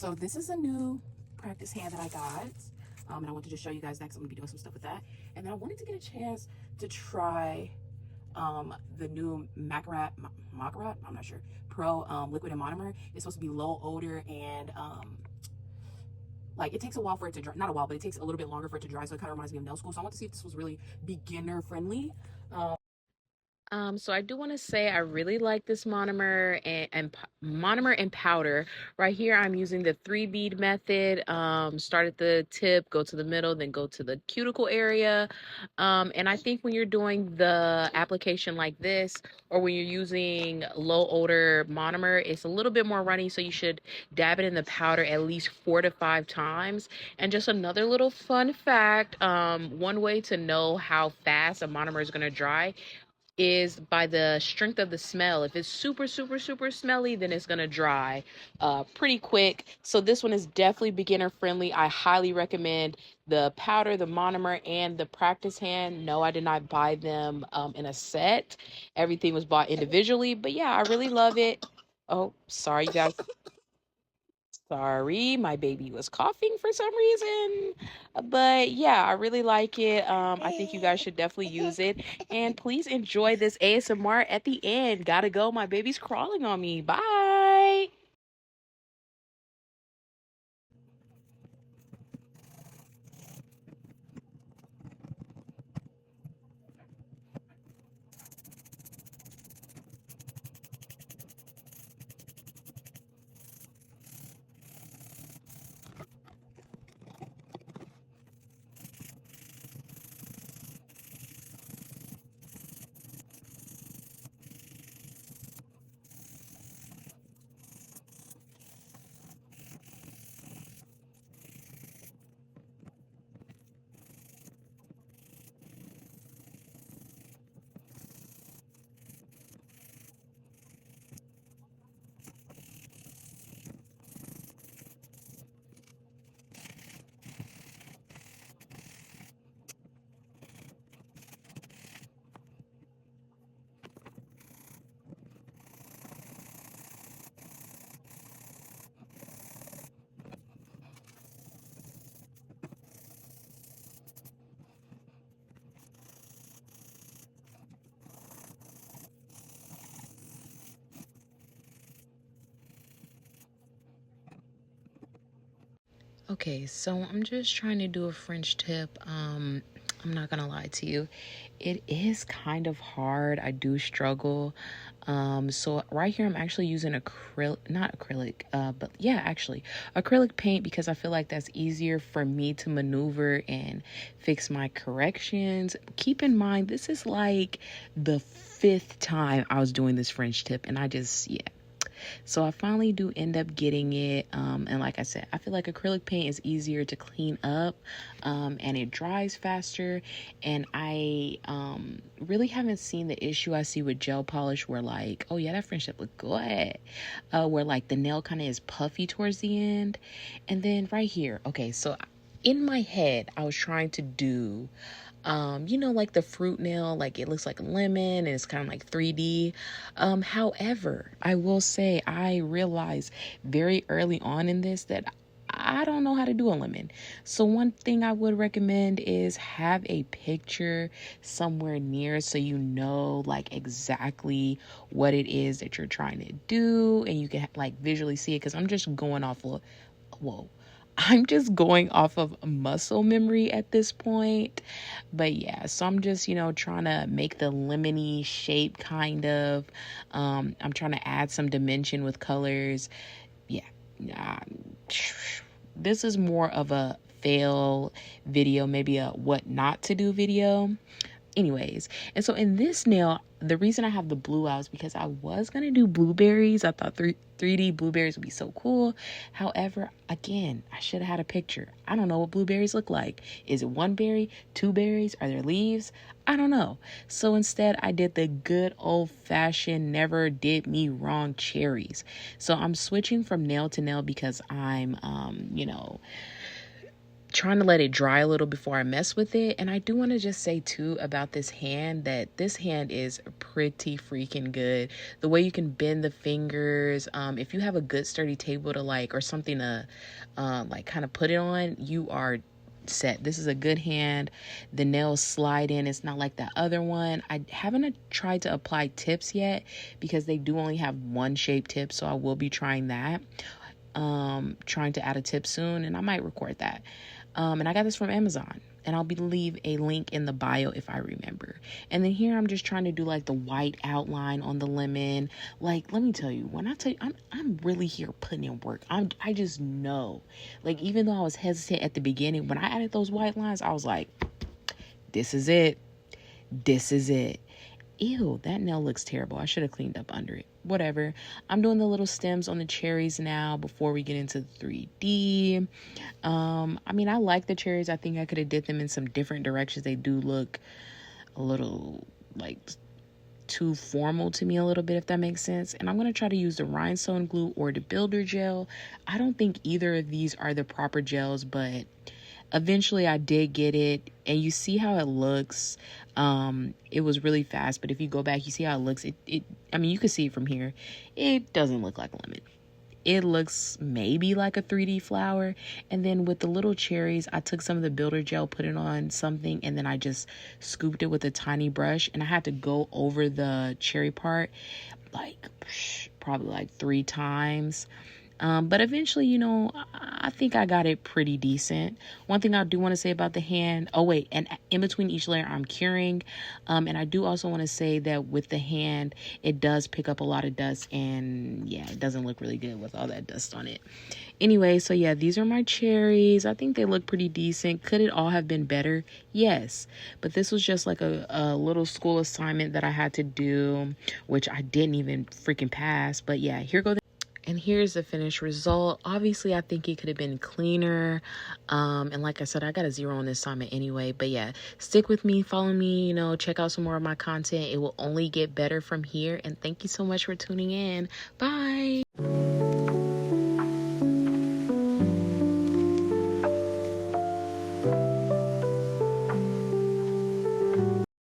So this is a new practice hand that I got. And I want to just show you guys that because I'm going to be doing some stuff with that. And then I wanted to get a chance to try the new Macarat, I'm not sure, Pro liquid and monomer. It's supposed to be low odor and like it takes a while for it to dry. Not a while, but it takes a little bit longer for it to dry. So it kind of reminds me of nail school. So I want to see if this was really beginner friendly. So I do want to say I really like this monomer monomer and powder. Right here, I'm using the 3 bead method. Start at the tip, go to the middle, then go to the cuticle area. And I think when you're doing the application like this, or when you're using low odor monomer, it's a little bit more runny. So you should dab it in the powder at least 4 to 5 times. And just another little fun fact, one way to know how fast a monomer is going to dry is by the strength of the smell. If it's super, super, super smelly, then it's gonna dry pretty quick. So this one is definitely beginner friendly. I highly recommend the powder, the monomer, and the practice hand. No, I did not buy them in a set. Everything was bought individually, but yeah, I really love it. Oh, sorry, you guys. Sorry, my baby was coughing for some reason. But yeah, I really like it. I think you guys should definitely use it. And please enjoy this ASMR at the end. Gotta go. My baby's crawling on me. Bye. Okay, so I'm just trying to do a French tip. I'm not gonna lie to you. It is kind of hard. I do struggle. So right here I'm actually using not acrylic, but yeah, actually acrylic paint because I feel like that's easier for me to maneuver and fix my corrections. Keep in mind, this is like the 5th time I was doing this French tip and yeah. So I finally do end up getting it. And like I said, I feel like acrylic paint is easier to clean up and it dries faster. And I really haven't seen the issue I see with gel polish where like, oh yeah, that French tip look good. Where like the nail kind of is puffy towards the end. And then right here, okay, so in my head, I was trying to do you know, like the fruit nail, like it looks like a lemon and it's kind of like 3D. However, I will say I realized very early on in this that I don't know how to do a lemon. So one thing I would recommend is have a picture somewhere near so you know like exactly what it is that you're trying to do and you can like visually see it, because I'm just going off of, whoa, I'm just going off of muscle memory at this point. But yeah, so I'm just, you know, trying to make the lemony shape kind of. I'm trying to add some dimension with colors. Yeah. Uh, this is more of a fail video, maybe a what not to do video. Anyways, and so in this nail, the reason I have the blue out is because I was going to do blueberries. I thought 3D blueberries would be so cool. However, again, I should have had a picture. I don't know what blueberries look like. Is it 1 berry, 2 berries? Are there leaves? I don't know. So instead, I did the good old-fashioned never did me wrong cherries. So I'm switching from nail to nail because I'm, you know, trying to let it dry a little before I mess with it. And I do want to just say too about this hand that this hand is pretty freaking good. The way you can bend the fingers, if you have a good sturdy table to like, or something to like kind of put it on, you are set. This is a good hand. The nails slide in. It's not like that other one. I haven't tried to apply tips yet because they do only have one shape tip, so I will be trying that. Trying to add a tip soon, and I might record that. And I got this from Amazon, and I'll leave a link in the bio if I remember. And then here I'm just trying to do like the white outline on the lemon. Like, let me tell you, when I tell you, I'm really here putting in work. I just know, like, even though I was hesitant at the beginning, when I added those white lines, I was like, this is it. This is it. Ew, that nail looks terrible. I should have cleaned up under it. Whatever. I'm doing the little stems on the cherries now before we get into 3D. I mean, I like the cherries. I think I could have did them in some different directions. They do look a little like too formal to me a little bit, if that makes sense. And I'm going to try to use the rhinestone glue or the builder gel. I don't think either of these are the proper gels, but eventually I did get it, and you see how it looks. It was really fast, but if you go back, you see how it looks. I mean, you can see it from here. It doesn't look like a lemon. It looks maybe like a 3D flower. And then with the little cherries, I took some of the builder gel, put it on something, and then I just scooped it with a tiny brush, and I had to go over the cherry part like probably like 3 times. But eventually, you know, I think I got it pretty decent. One thing I do want to say about the hand, oh wait, and in between each layer I'm curing. And I do also want to say that with the hand, it does pick up a lot of dust, and yeah, it doesn't look really good with all that dust on it. Anyway, so yeah, these are my cherries. I think they look pretty decent. Could it all have been better? Yes. But this was just like a little school assignment that I had to do, which I didn't even freaking pass. But yeah, here goes. And here's the finished result. Obviously, I think it could have been cleaner. And like I said, I got a 0 on this assignment anyway. But yeah, stick with me, follow me, you know, check out some more of my content. It will only get better from here. And thank you so much for tuning in. Bye.